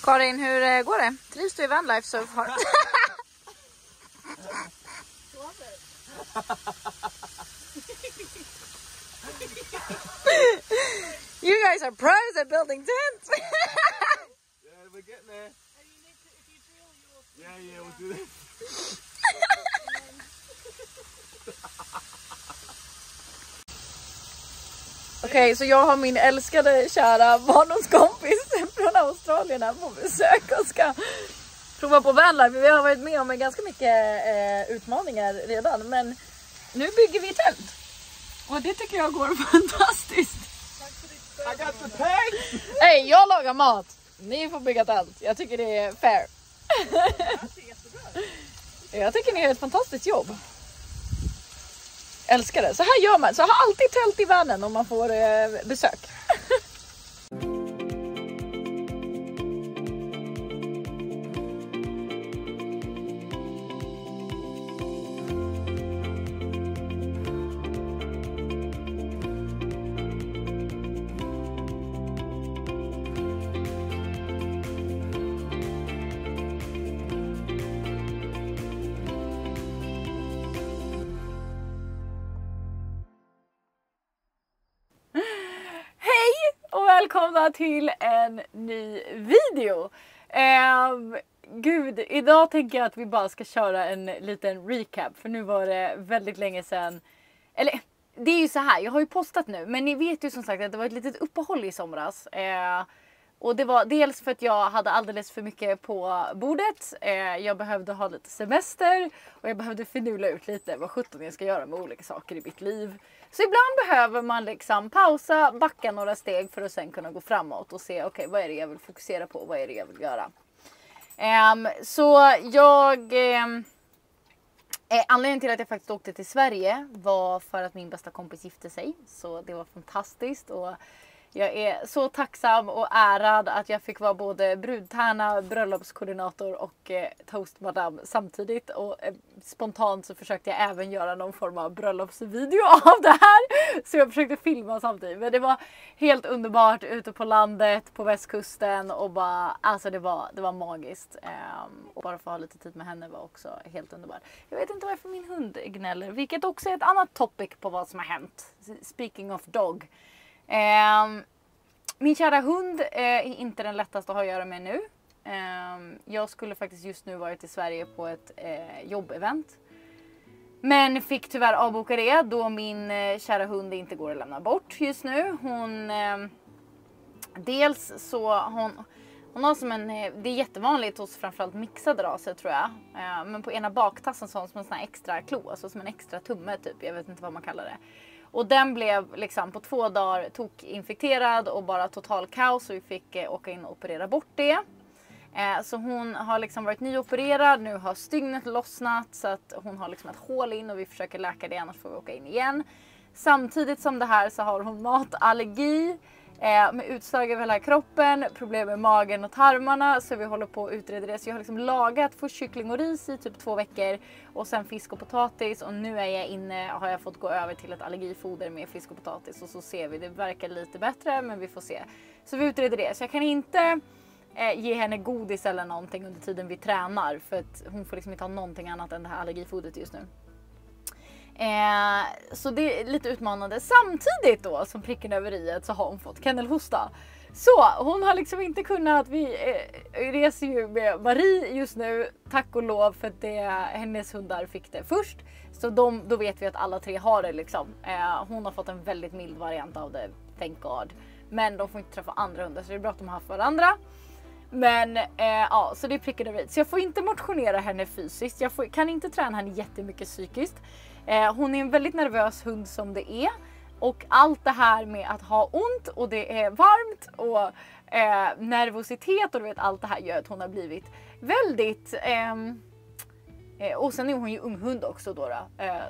Karin, hur går det? Trivs du i vanlife so far? You guys are pros at building tents. Yeah, we're getting there. And you need to, if you drill, you will. Yeah, we'll do this. Okej, så jag har min älskade kära barndomskompis från Australien här på besök och ska prova på vanlife. Vi har varit med om ganska mycket utmaningar redan, men nu bygger vi tält. Och det tycker jag går fantastiskt. I got the peg! Hej, jag lagar mat. Ni får bygga tält. Jag tycker det är fair. Jag tycker ni gör ett fantastiskt jobb. Älskar det. Så här gör man. Så ha alltid tält i vanen om man får besök. Välkomna till en ny video. Gud, idag tänker jag att vi bara ska köra en liten recap. För nu var det väldigt länge sedan. Eller, det är ju så här, jag har ju postat nu. Men ni vet ju som sagt att det var ett litet uppehåll i somras. Och det var dels för att jag hade alldeles för mycket på bordet. Jag behövde ha lite semester. Och jag behövde finula ut lite vad 17 jag ska göra med olika saker i mitt liv. Så ibland behöver man liksom pausa, backa några steg för att sen kunna gå framåt och se okej, vad är det jag vill fokusera på, vad är det jag vill göra. Så jag... Anledningen till att jag faktiskt åkte till Sverige var för att min bästa kompis gifte sig. Så det var fantastiskt och jag är så tacksam och ärad att jag fick vara både brudtärna, bröllopskoordinator och toastmadam samtidigt. Och spontant så försökte jag även göra någon form av bröllopsvideo av det här. Så jag försökte filma samtidigt. Men det var helt underbart ute på landet, på västkusten. Och bara, alltså det var magiskt. Och bara få ha lite tid med henne var också helt underbart. Jag vet inte varför min hund gnäller. Vilket också är ett annat topic på vad som har hänt. Speaking of dog. Min kära hund är inte den lättaste att ha att göra med nu. Jag skulle faktiskt just nu varit i Sverige på ett jobbevent. Men fick tyvärr avboka det då min kära hund inte går att lämna bort just nu. Dels så hon har som det är jättevanligt hos framförallt mixade raser tror jag. Men på ena baktassen så har hon som en sån här extra klo, alltså som en extra tumme typ, jag vet inte vad man kallar det. Och den blev liksom på 2 dagar tokinfekterad och bara total kaos. Så vi fick åka in och operera bort det. Så hon har liksom varit nyopererad. Nu har stygnet lossnat så att hon har liksom ett hål in och vi försöker läka det, annars får vi åka in igen. Samtidigt som det här så har hon matallergi. Med utslag över hela kroppen, problem med magen och tarmarna, så vi håller på att utreda det. Så jag har liksom lagat först kyckling och ris i typ 2 veckor och sen fisk och potatis, och nu är jag har jag fått gå över till ett allergifoder med fisk och potatis, och så ser vi, det verkar lite bättre men vi får se. Så vi utreder det, så jag kan inte ge henne godis eller någonting under tiden vi tränar, för att hon får liksom inte ha någonting annat än det här allergifodret just nu. Så det är lite utmanande. Samtidigt då som pricken över iet så har hon fått kennelhosta. Så hon har liksom inte kunnat, vi reser ju med Marie just nu, tack och lov, för att hennes hundar fick det först. Så då vet vi att alla 3 har det liksom. Hon har fått en väldigt mild variant av det, thank God. Men de får inte träffa andra hundar, så det är bra att de har haft varandra. Men ja, så det är pricken över iet. Så jag får inte motionera henne fysiskt, jag kan inte träna henne jättemycket psykiskt. Hon är en väldigt nervös hund som det är. Och allt det här med att ha ont och det är varmt och nervositet och du vet, allt det här gör att hon har blivit väldigt... och sen är hon ju unghund också då.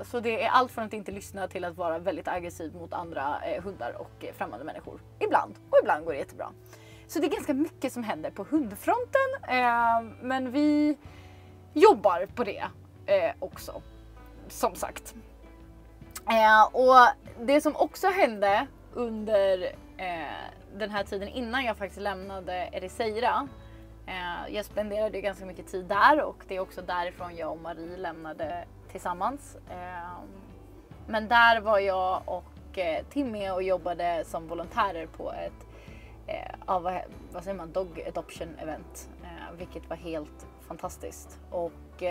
Så det är allt från att inte lyssna till att vara väldigt aggressiv mot andra hundar och främmande människor. Ibland. Och ibland går det jättebra. Så det är ganska mycket som händer på hundfronten. Men vi jobbar på det också. Som sagt. Och det som också hände under den här tiden innan jag faktiskt lämnade Ericeira Jag spenderade ju ganska mycket tid där och det är också därifrån jag och Marie lämnade tillsammans. Men där var jag och Tim med och jobbade som volontärer på ett vad säger man, dog adoption event, vilket var helt fantastiskt. Och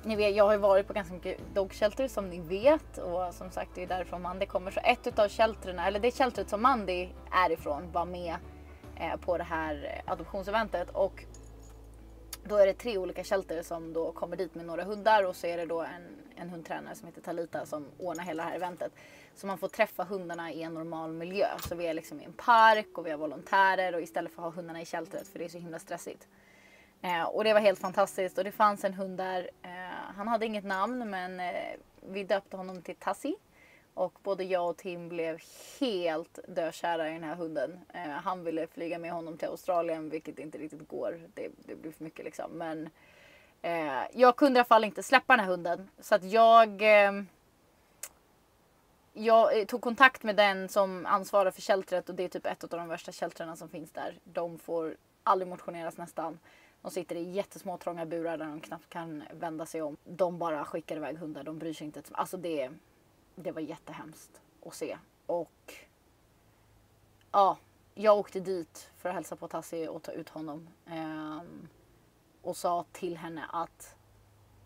ni vet, jag har ju varit på ganska mycket dog shelter som ni vet, och som sagt det är därifrån Mandy kommer. Så ett utav shelterna, eller det sheltret som Mandy är ifrån, var med på det här adoptionseventet, och då är det 3 olika shelter som då kommer dit med några hundar, och så är det då en hundtränare som heter Talita som ordnar hela det här eventet. Så man får träffa hundarna i en normal miljö. Så vi är liksom i en park och vi har volontärer, och istället för att ha hundarna i sheltret för det är så himla stressigt. Och det var helt fantastiskt, och det fanns en hund där, han hade inget namn, men vi döpte honom till Tassi. Och både jag och Tim blev helt dökära i den här hunden. Han ville flyga med honom till Australien, vilket inte riktigt går. Det blir för mycket liksom. Men jag kunde i alla fall inte släppa den här hunden. Så att jag tog kontakt med den som ansvarar för sheltret, och det är typ ett av de värsta sheltrarna som finns där. De får aldrig motioneras nästan. De sitter i jättesmå trånga burar där de knappt kan vända sig om. De bara skickar iväg hundar, de bryr sig inte. Alltså det var jättehemskt att se. Och ja, jag åkte dit för att hälsa på Tassi och ta ut honom. Och sa till henne att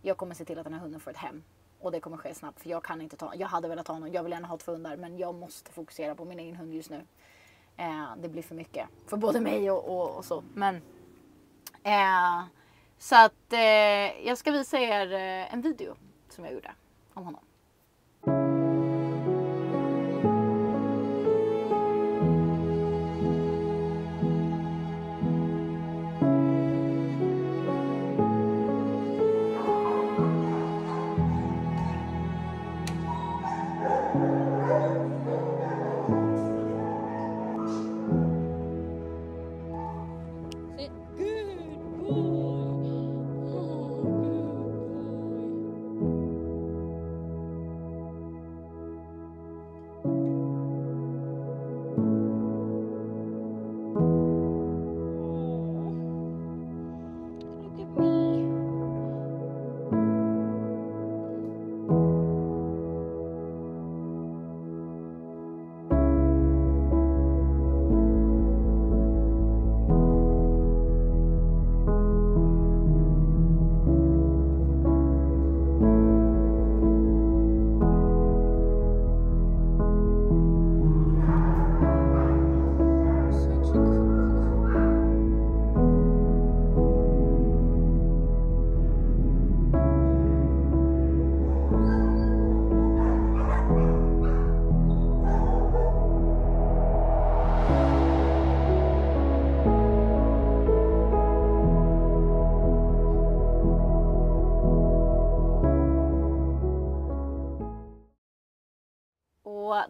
jag kommer se till att den här hunden får ett hem. Och det kommer ske snabbt, för jag kan inte ta. Jag hade velat ha honom, jag vill gärna ha 2 hundar, men jag måste fokusera på min egen hund just nu. Det blir för mycket för både mig och så. Men så att jag ska visa er en video som jag gjorde om honom.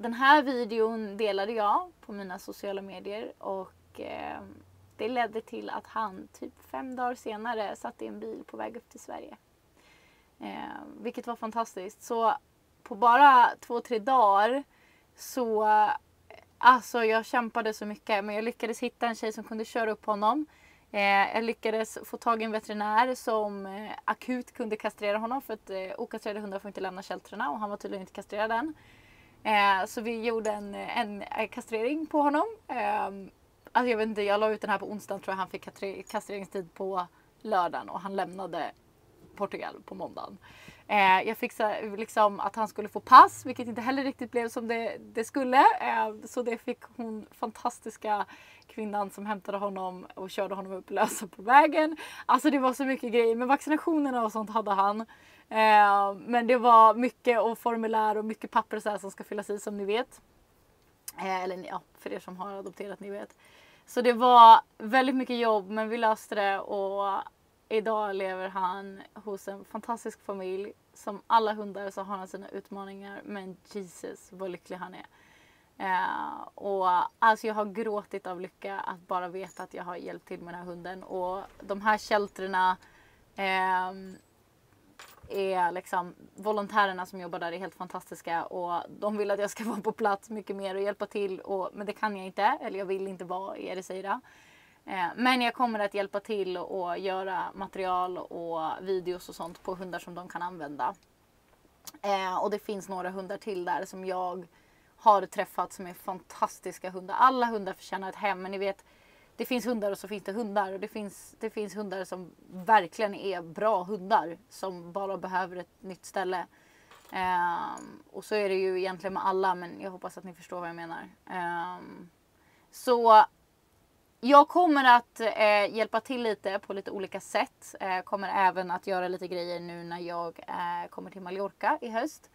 Den här videon delade jag på mina sociala medier, och det ledde till att han typ 5 dagar senare satt i en bil på väg upp till Sverige. Vilket var fantastiskt. Så på bara 2-3 dagar så alltså jag kämpade så mycket, men jag lyckades hitta en tjej som kunde köra upp honom. Jag lyckades få tag i en veterinär som akut kunde kastrera honom, för att okastrerade hundar får inte lämna sheltrarna, och han var tydligen inte kastrerad än. Så vi gjorde en kastrering på honom. Alltså jag vet inte, jag la ut den här på onsdagen, tror jag han fick kastreringstid på lördagen, och han lämnade Portugal på måndagen. Jag fixade liksom att han skulle få pass, vilket inte heller riktigt blev som det skulle. Så det fick hon fantastiska kvinnan som hämtade honom och körde honom upp lösa på vägen. Alltså det var så mycket grejer, men vaccinationerna och sånt hade han. Men det var mycket och formulär och mycket papper så här som ska fyllas i, som ni vet. Eller ja, för er som har adopterat, ni vet. Så det var väldigt mycket jobb, men vi löste det, och idag lever han hos en fantastisk familj. Som alla hundar så har han sina utmaningar, men Jesus vad lycklig han är. Och alltså jag har gråtit av lycka att bara veta att jag har hjälpt till med den här hunden. Och de här sheltrarna är liksom, volontärerna som jobbar där är helt fantastiska, och de vill att jag ska vara på plats mycket mer och hjälpa till, men det kan jag inte, eller jag vill inte vara i Ericeira. Men jag kommer att hjälpa till och göra material och videos och sånt på hundar som de kan använda. Och det finns några hundar till där som jag har träffat som är fantastiska hundar. Alla hundar förtjänar ett hem, men ni vet, det finns hundar och så finns det hundar. Och det finns hundar som verkligen är bra hundar som bara behöver ett nytt ställe. Och så är det ju egentligen med alla, men jag hoppas att ni förstår vad jag menar. Så jag kommer att hjälpa till lite på lite olika sätt. Kommer även att göra lite grejer nu när jag kommer till Mallorca i höst.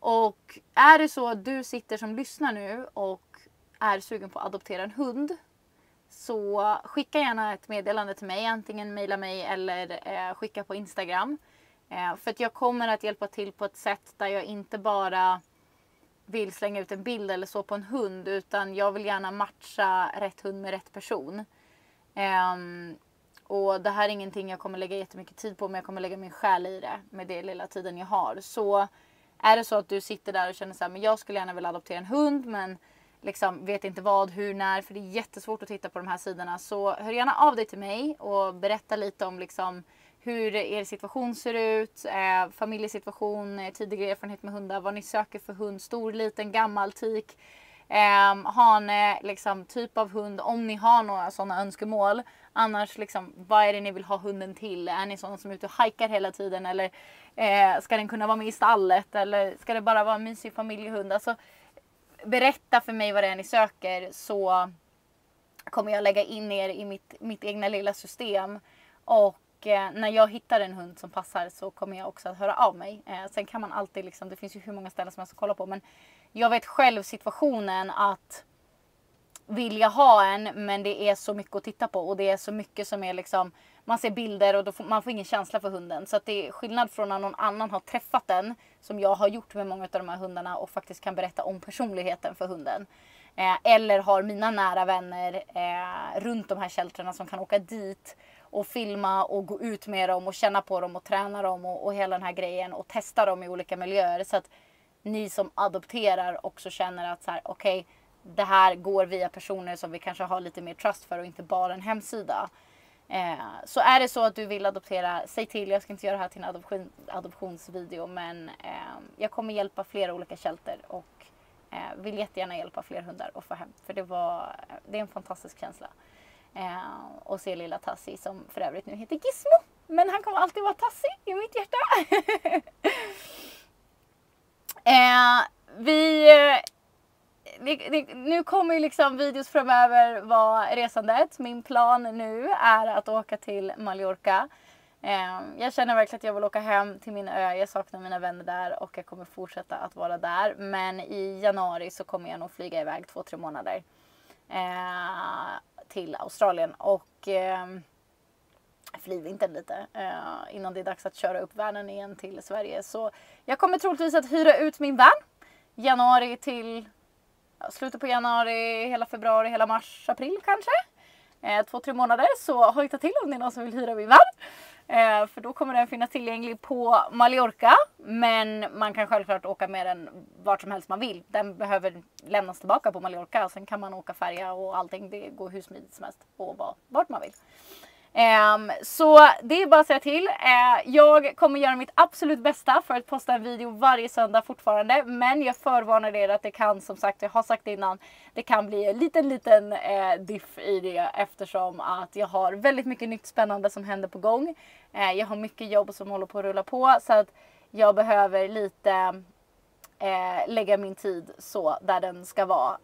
Och är det så att du sitter som lyssnar nu och är sugen på att adoptera en hund, så skicka gärna ett meddelande till mig. Antingen mejla mig eller skicka på Instagram. För att jag kommer att hjälpa till på ett sätt där jag inte bara vill slänga ut en bild eller så på en hund, utan jag vill gärna matcha rätt hund med rätt person. Och det här är ingenting jag kommer lägga jättemycket tid på, men jag kommer lägga min själ i det med det lilla tiden jag har. Så är det så att du sitter där och känner så här, men jag skulle gärna vilja adoptera en hund, men liksom vet inte vad, hur, när, för det är jättesvårt att titta på de här sidorna. Så hör gärna av dig till mig och berätta lite om liksom hur er situation ser ut, familjesituation, tidigare erfarenhet med hundar, vad ni söker för hund, stor, liten, gammal, tik, hane, liksom typ av hund, om ni har några sådana önskemål. Annars liksom, vad är det ni vill ha hunden till? Är ni sådana som är ute och hajkar hela tiden, eller ska den kunna vara med i stallet, eller ska det bara vara en mysig familjehund? Alltså, berätta för mig vad det är ni söker, så kommer jag lägga in er i mitt egna lilla system. Och när jag hittar en hund som passar så kommer jag också att höra av mig. Sen kan man alltid, liksom, det finns ju hur många ställen som man ska kolla på. Men jag vet själv situationen att vilja ha en, men det är så mycket att titta på. Och det är så mycket som är liksom, man ser bilder och man får ingen känsla för hunden. Så att det är skillnad från när någon annan har träffat den, som jag har gjort med många av de här hundarna, och faktiskt kan berätta om personligheten för hunden. Eller har mina nära vänner runt de här sheltrarna som kan åka dit och filma och gå ut med dem och känna på dem och träna dem och hela den här grejen och testa dem i olika miljöer, så att ni som adopterar också känner att så här, okej, det här går via personer som vi kanske har lite mer trust för och inte bara en hemsida. Så är det så att du vill adoptera, säg till. Jag ska inte göra det här till en adoptionsvideo, men jag kommer hjälpa flera olika shelter och vill jättegärna hjälpa fler hundar att få hem, för det är en fantastisk känsla. Och se lilla Tassi, som för övrigt nu heter Gizmo, men han kommer alltid vara Tassi i mitt hjärta. Nu kommer ju liksom videos framöver vara resandet. Min plan nu är att åka till Mallorca. Jag känner verkligen att jag vill åka hem till min ö. Jag saknar mina vänner där och jag kommer fortsätta att vara där. Men i januari så kommer jag nog flyga iväg 2-3 månader till Australien och flygvintern lite innan det är dags att köra upp vanen igen till Sverige. Så jag kommer troligtvis att hyra ut min van januari till slutet på januari, hela februari, hela mars, april kanske. 2-3 månader, så hojta till om det är någon som vill hyra min van. För då kommer den finnas tillgänglig på Mallorca. Men man kan självklart åka med den vart som helst man vill. Den behöver lämnas tillbaka på Mallorca. Sen kan man åka färja och allting. Det går hur smidigt som helst och vart man vill. Så det är bara att säga till. Jag kommer göra mitt absolut bästa för att posta en video varje söndag fortfarande. Men jag förvarnar er att det kan, som sagt, jag har sagt det innan, det kan bli en liten diff i det, eftersom att jag har väldigt mycket nytt spännande som händer på gång. Jag har mycket jobb som håller på att rulla på, så att jag behöver lite lägga min tid så där den ska vara.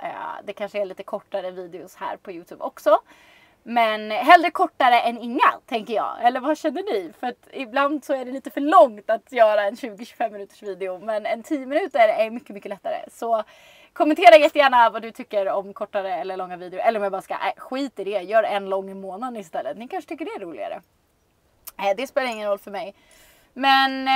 Det kanske är lite kortare videos här på YouTube också. Men hellre kortare än inga, tänker jag. Eller vad känner ni? För att ibland så är det lite för långt att göra en 20-25 minuters video. Men en 10 minuter är mycket, mycket lättare. Så kommentera jättegärna vad du tycker om kortare eller långa videor. Eller om jag bara ska, skit i det. Gör en lång i månaden istället. Ni kanske tycker det är roligare. Det spelar ingen roll för mig. Men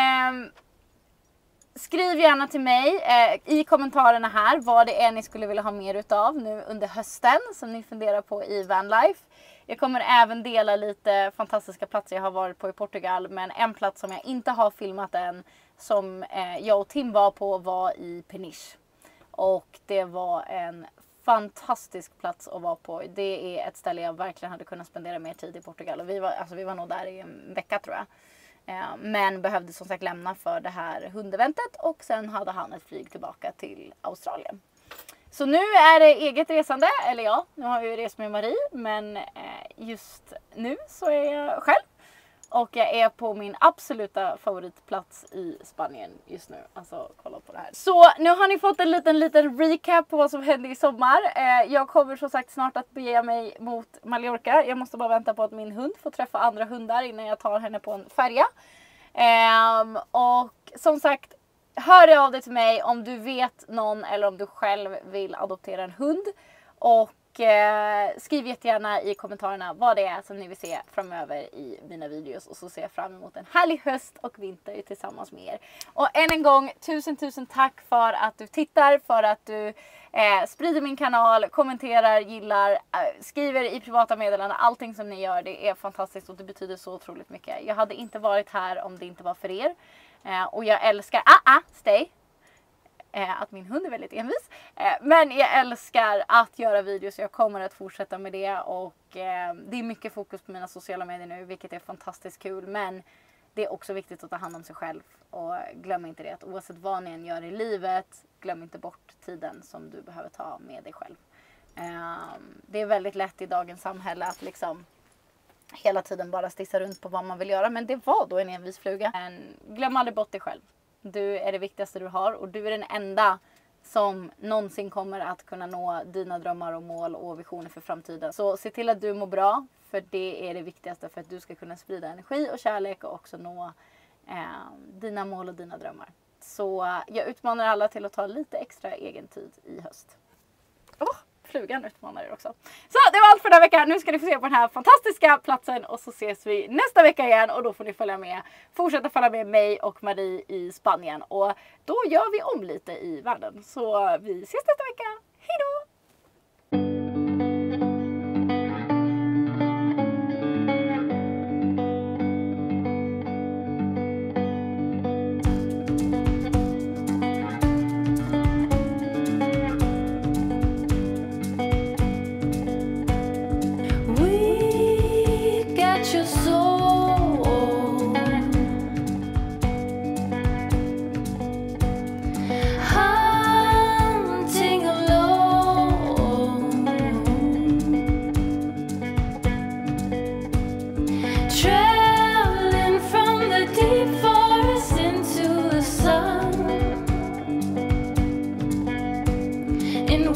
skriv gärna till mig i kommentarerna här vad det är ni skulle vilja ha mer utav nu under hösten som ni funderar på i vanlife. Jag kommer även dela lite fantastiska platser jag har varit på i Portugal, men en plats som jag inte har filmat än, som jag och Tim var på, var i Peniche. Och det var en fantastisk plats att vara på. Det är ett ställe jag verkligen hade kunnat spendera mer tid i Portugal. Och vi var nog där i en vecka tror jag. Men behövde som sagt lämna för det här hundeventet. Och sen hade han ett flyg tillbaka till Australien. Så nu är det eget resande. Eller ja, nu har jag ju rest med Marie. Men just nu så är jag själv. Och jag är på min absoluta favoritplats i Spanien just nu. Alltså kolla på det här. Så nu har ni fått en liten recap på vad som hände i sommar. Jag kommer som sagt snart att bege mig mot Mallorca. Jag måste bara vänta på att min hund får träffa andra hundar innan jag tar henne på en färja. Och som sagt, hör av dig till mig om du vet någon eller om du själv vill adoptera en hund. Och skriv jättegärna i kommentarerna vad det är som ni vill se framöver i mina videos. Och så ser jag fram emot en härlig höst och vinter tillsammans med er. Och än en gång, tusen tack för att du tittar, för att du sprider min kanal, kommenterar, gillar, skriver i privata meddelanden. Allting som ni gör, det är fantastiskt och det betyder så otroligt mycket. Jag hade inte varit här om det inte var för er. Och jag älskar, stay. Att min hund är väldigt envis. Men jag älskar att göra videos. Jag kommer att fortsätta med det. Och det är mycket fokus på mina sociala medier nu. Vilket är fantastiskt kul. Men det är också viktigt att ta hand om sig själv. Och glöm inte det. Att oavsett vad ni än gör i livet. Glöm inte bort tiden som du behöver ta med dig själv. Det är väldigt lätt i dagens samhälle att liksom hela tiden bara stissa runt på vad man vill göra. Men det var då en envis fluga. Men glöm aldrig bort dig själv. Du är det viktigaste du har och du är den enda som någonsin kommer att kunna nå dina drömmar och mål och visioner för framtiden. Så se till att du mår bra, för det är det viktigaste för att du ska kunna sprida energi och kärlek och också nå dina mål och dina drömmar. Så jag utmanar alla till att ta lite extra egen tid i höst. Flugan utmanar er också. Så det var allt för den här veckan. Nu ska ni få se på den här fantastiska platsen. Och så ses vi nästa vecka igen. Och då får ni fortsätta följa med mig och Marie i Spanien. Och då gör vi om lite i världen. Så vi ses nästa vecka. Hej då! In